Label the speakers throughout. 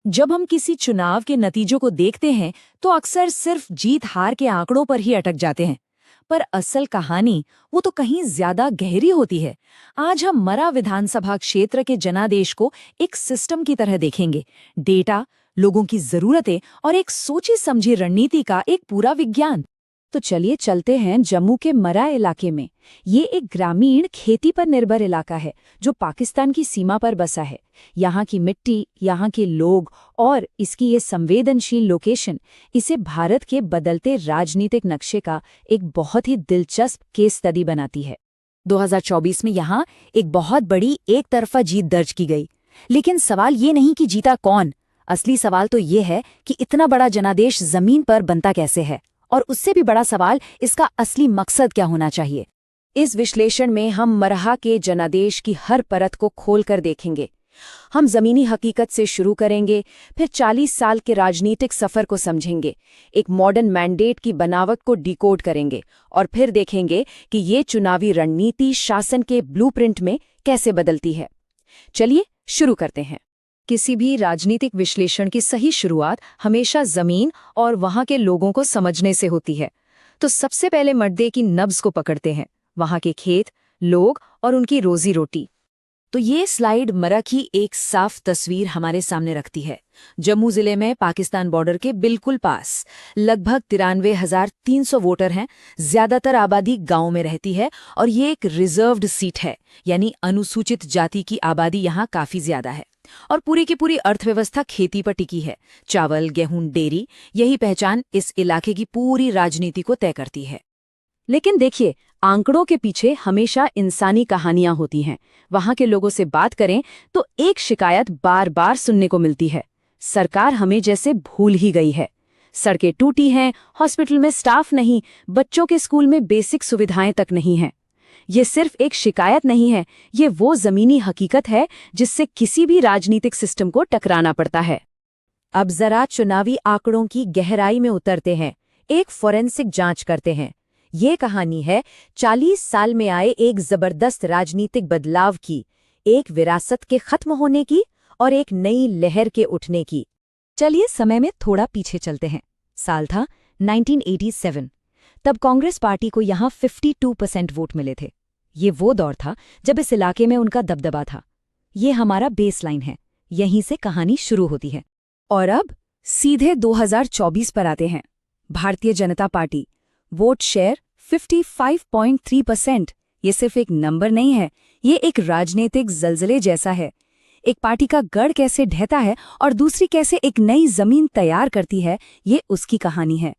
Speaker 1: जब हम किसी चुनाव के नतीजों को देखते हैं तो अक्सर सिर्फ जीत हार के आंकड़ों पर ही अटक जाते हैं, पर असल कहानी वो तो कहीं ज्यादा गहरी होती है। आज हम मरा विधानसभा क्षेत्र के जनादेश को एक सिस्टम की तरह देखेंगे। डेटा, लोगों की जरूरतें और एक सोची समझी रणनीति का एक पूरा विज्ञान।
Speaker 2: तो चलिए चलते हैं जम्मू के मरा इलाके में। ये एक ग्रामीण खेती पर निर्भर इलाका है जो पाकिस्तान की सीमा पर बसा है। यहाँ की मिट्टी, यहाँ के लोग और इसकी ये संवेदनशील लोकेशन इसे भारत के बदलते राजनीतिक नक्शे का एक बहुत ही दिलचस्प केस स्टडी बनाती है।
Speaker 1: 2024 में यहाँ एक बहुत बड़ी एक तरफा जीत दर्ज की गई। लेकिन सवाल ये नहीं कि जीता कौन, असली सवाल तो ये है कि इतना बड़ा जनादेश जमीन पर बनता कैसे है, और उससे भी बड़ा सवाल इसका असली मकसद क्या होना चाहिए।
Speaker 2: इस विश्लेषण में हम मरहा के जनादेश की हर परत को खोलकर देखेंगे। हम जमीनी हकीकत से शुरू करेंगे, फिर 40 साल के राजनीतिक सफर को समझेंगे, एक मॉडर्न मैंडेट की बनावट को डिकोड करेंगे और फिर देखेंगे कि ये चुनावी रणनीति शासन के ब्लूप्रिंट में कैसे बदलती है। चलिए शुरू करते हैं। किसी भी राजनीतिक विश्लेषण की सही शुरुआत हमेशा जमीन और वहां के लोगों को समझने से होती है। तो सबसे पहले मड्डे की नब्ज को पकड़ते हैं, वहां के खेत, लोग और उनकी रोजी रोटी।
Speaker 1: तो ये स्लाइड मरा की एक साफ तस्वीर हमारे सामने रखती है। जम्मू जिले में पाकिस्तान बॉर्डर के बिल्कुल पास लगभग 93,300 वोटर हैं। ज्यादातर आबादी गांव में रहती है और ये एक रिजर्व्ड सीट है, यानी अनुसूचित जाति की आबादी यहाँ काफी ज्यादा है। और पूरी की पूरी अर्थव्यवस्था खेती पर टिकी है। चावल, गेहूं, डेयरी, यही पहचान इस इलाके की पूरी राजनीति को तय करती है।
Speaker 2: लेकिन देखिए, आंकड़ों के पीछे हमेशा इंसानी कहानियां होती हैं। वहां के लोगों से बात करें तो एक शिकायत बार बार सुनने को मिलती है, सरकार हमें जैसे भूल ही गई है। सड़कें टूटी हैं, हॉस्पिटल में स्टाफ नहीं, बच्चों के स्कूल में बेसिक सुविधाएं तक नहीं हैं। ये सिर्फ एक शिकायत नहीं है, ये वो जमीनी हकीकत है जिससे किसी भी राजनीतिक सिस्टम को टकराना पड़ता है। अब जरा चुनावी आंकड़ों की गहराई में उतरते हैं, एक फोरेंसिक जांच करते हैं। ये कहानी है 40 साल में आए एक जबरदस्त राजनीतिक बदलाव की, एक विरासत के खत्म होने की और एक नई लहर के उठने की। चलिए समय में थोड़ा पीछे चलते हैं। साल था 1987। तब कांग्रेस पार्टी को यहाँ 52% वोट मिले थे। ये वो दौर था जब इस इलाके में उनका दबदबा था। ये हमारा बेसलाइन है, यहीं से कहानी शुरू होती है। और अब सीधे 2024 पर आते हैं। Bharatiya Janata party, vote share 55.3%। ये सिर्फ एक नंबर नहीं है, ये एक राजनीतिक जलजले जैसा है। एक पार्टी का गढ़ कैसे ढहता है और दूसरी कैसे एक नई जमीन तैयार करती है, ये उसकी कहानी है।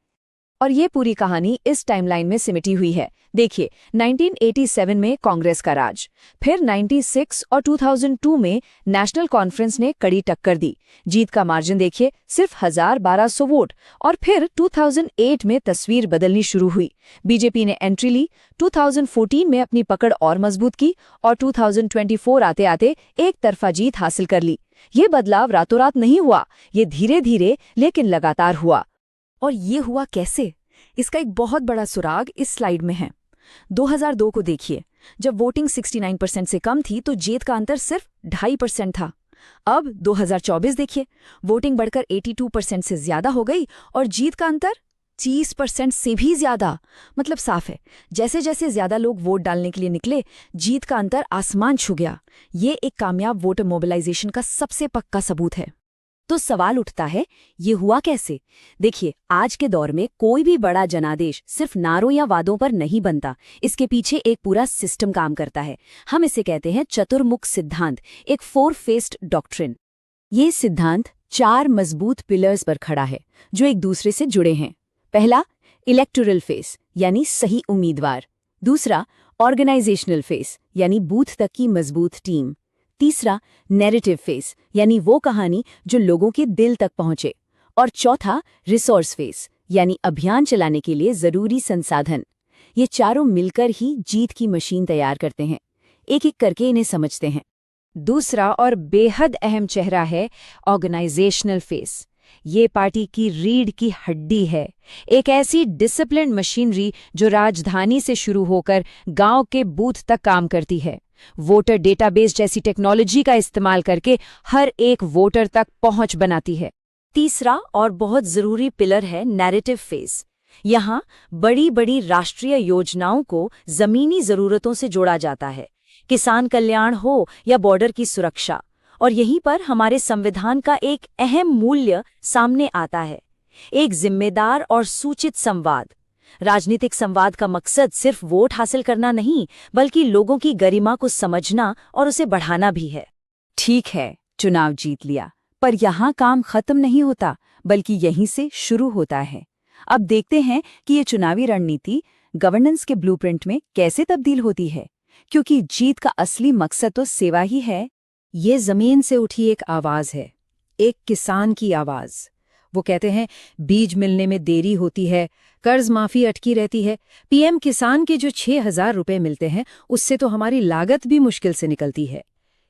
Speaker 2: और ये पूरी कहानी इस टाइमलाइन में सिमटी हुई है। देखिए, 1987 में कांग्रेस का राज, फिर 96 और 2002 में नेशनल कॉन्फ्रेंस ने कड़ी टक्कर दी। जीत का मार्जिन देखिए, सिर्फ 1,1200 वोट। और फिर 2008 में तस्वीर बदलनी शुरू हुई। बीजेपी ने एंट्री ली, 2014 में अपनी पकड़ और मजबूत की और 2024 आते आते एक तरफा जीत हासिल कर ली। ये बदलाव रातों रात नहीं हुआ, ये धीरे धीरे लेकिन लगातार हुआ। और ये हुआ कैसे? इसका एक बहुत बड़ा सुराग इस स्लाइड में है। 2002 को देखिए, जब वोटिंग 69% से कम थी तो जीत का अंतर सिर्फ 2.5% था। अब 2024 देखिए, वोटिंग बढ़कर 82% से ज्यादा हो गई और जीत का अंतर 30% से भी ज्यादा। मतलब साफ है, जैसे जैसे ज्यादा लोग वोट डालने के लिए निकले, जीत का अंतर आसमान छू गया। ये एक कामयाब वोटर मोबिलाइजेशन का सबसे पक्का सबूत है। तो सवाल उठता है, ये हुआ कैसे? देखिए, आज के दौर में कोई भी बड़ा जनादेश सिर्फ नारों या वादों पर नहीं बनता। इसके पीछे एक पूरा सिस्टम काम करता है। हम इसे कहते हैं चतुर्मुख सिद्धांत, एक 4-फेस्ड डॉक्ट्रिन। ये सिद्धांत 4 मजबूत पिलर्स पर खड़ा है जो एक दूसरे से जुड़े हैं। पहला, इलेक्टोरल फेस, यानी सही उम्मीदवार। दूसरा, ऑर्गेनाइजेशनल फेस, यानी बूथ तक की मजबूत टीम। तीसरा, नैरेटिव फेस, यानी वो कहानी जो लोगों के दिल तक पहुंचे। और चौथा, रिसोर्स फेस, यानी अभियान चलाने के लिए जरूरी संसाधन। ये चारों मिलकर ही जीत की मशीन तैयार करते हैं। एक एक करके इन्हें समझते हैं। दूसरा और बेहद अहम चेहरा है ऑर्गेनाइजेशनल फेस।
Speaker 1: ये पार्टी की रीढ़ की हड्डी है, एक ऐसी डिसिप्लिन्ड मशीनरी जो राजधानी से शुरू होकर गांव के बूथ तक काम करती है। वोटर डेटाबेस जैसी टेक्नोलॉजी का इस्तेमाल करके हर एक वोटर तक पहुंच बनाती है।
Speaker 2: तीसरा और बहुत जरूरी पिलर है नैरेटिव फेज। यहाँ बड़ी बड़ी राष्ट्रीय योजनाओं को जमीनी जरूरतों से जोड़ा जाता है, किसान कल्याण हो या बॉर्डर की सुरक्षा। और यहीं पर हमारे संविधान का एक अहम मूल्य सामने आता है, एक जिम्मेदार और सूचित संवाद। राजनीतिक संवाद का मकसद सिर्फ वोट हासिल करना नहीं, बल्कि लोगों की गरिमा को समझना और उसे बढ़ाना भी है।
Speaker 1: ठीक है, चुनाव जीत लिया, पर यहाँ काम खत्म नहीं होता, बल्कि यहीं से शुरू होता है। अब देखते हैं कि ये चुनावी रणनीति गवर्नेंस के ब्लूप्रिंट में कैसे तब्दील होती है, क्योंकि जीत का असली मकसद तो सेवा ही है। ये जमीन से उठी एक आवाज है, एक किसान की आवाज। वो कहते हैं बीज मिलने में देरी होती है, कर्ज माफी अटकी रहती है। पीएम किसान के जो 6,000 रुपए मिलते हैं उससे तो हमारी लागत भी मुश्किल से निकलती है।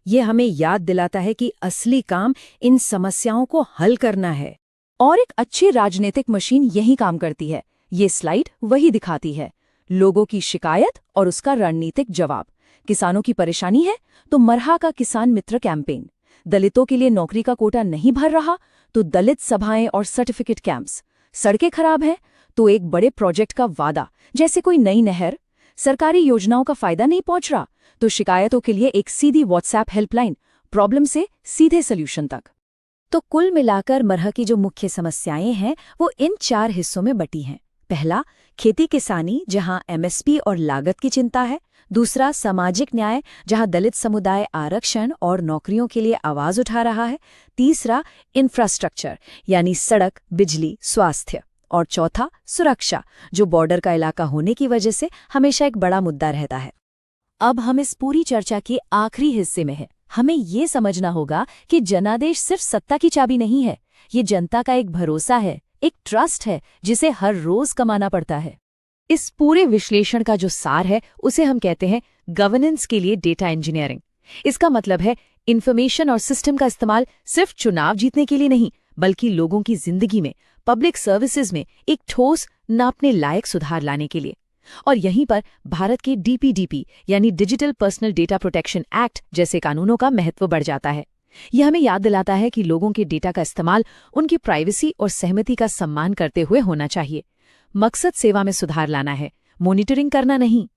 Speaker 1: ये हमें याद दिलाता है कि असली काम इन समस्याओं को हल करना है। और एक अच्छी राजनीतिक मशीन यही काम करती है। ये स्लाइड वही दिखाती है, लोगों की शिकायत और उसका रणनीतिक जवाब। किसानों की परेशानी है तो मरहा का किसान मित्र कैंपेन, दलितों के लिए नौकरी का कोटा नहीं भर रहा तो दलित सभाएं और सर्टिफिकेट कैंप्स, सड़कें खराब हैं तो एक बड़े प्रोजेक्ट का वादा जैसे कोई नई नहर, सरकारी योजनाओं का फायदा नहीं पहुंच रहा तो शिकायतों के लिए एक सीधी व्हाट्सएप हेल्पलाइन, प्रॉब्लम से सीधे सोल्यूशन तक। तो कुल मिलाकर मरहा की जो मुख्य समस्याएं हैं वो इन 4 हिस्सों में बटी हैं। पहला, खेती किसानी, जहां एमएसपी और लागत की चिंता है। दूसरा, सामाजिक न्याय, जहां दलित समुदाय आरक्षण और नौकरियों के लिए आवाज उठा रहा है। तीसरा, इंफ्रास्ट्रक्चर, यानी सड़क, बिजली, स्वास्थ्य। और चौथा, सुरक्षा, जो बॉर्डर का इलाका होने की वजह से हमेशा एक बड़ा मुद्दा रहता है। अब हम इस पूरी चर्चा के आखिरी हिस्से में हैं। हमें ये समझना होगा कि जनादेश सिर्फ सत्ता की चाबी नहीं है, ये जनता का एक भरोसा है, एक ट्रस्ट है जिसे हर रोज कमाना पड़ता है। इस पूरे विश्लेषण का जो सार है उसे हम कहते हैं गवर्नेंस के लिए डेटा इंजीनियरिंग। इसका मतलब है इंफॉर्मेशन और सिस्टम का इस्तेमाल सिर्फ चुनाव जीतने के लिए नहीं, बल्कि लोगों की जिंदगी में, पब्लिक सर्विसेज में एक ठोस, नापने लायक सुधार लाने के लिए। और यहीं पर भारत के डीपीडीपी यानी digital personal data protection act जैसे कानूनों का महत्व बढ़ जाता है। यह हमें याद दिलाता है कि लोगों के डेटा का इस्तेमाल उनकी प्राइवेसी और सहमति का सम्मान करते हुए होना चाहिए। मकसद सेवा में सुधार लाना है, मॉनिटरिंग करना नहीं।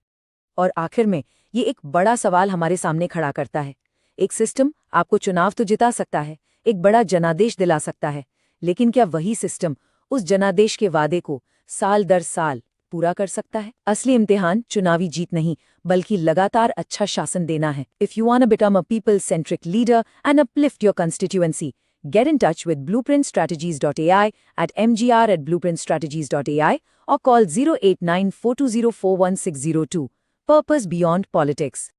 Speaker 1: और आखिर में ये एक बड़ा सवाल हमारे सामने खड़ा करता है। एक सिस्टम आपको चुनाव तो जिता सकता है, एक बड़ा जनादेश दिला सकता है, लेकिन क्या वही सिस्टम उस जनादेश के वादे को साल दर साल पूरा कर सकता है? असली इम्तिहान चुनावी जीत नहीं, बल्कि लगातार अच्छा शासन देना है। If you want to become a people-centric leader and uplift your constituency, get in touch with blueprintstrategies.ai at mgr@blueprintstrategies.ai or call 089-420-41602. Purpose Beyond Politics.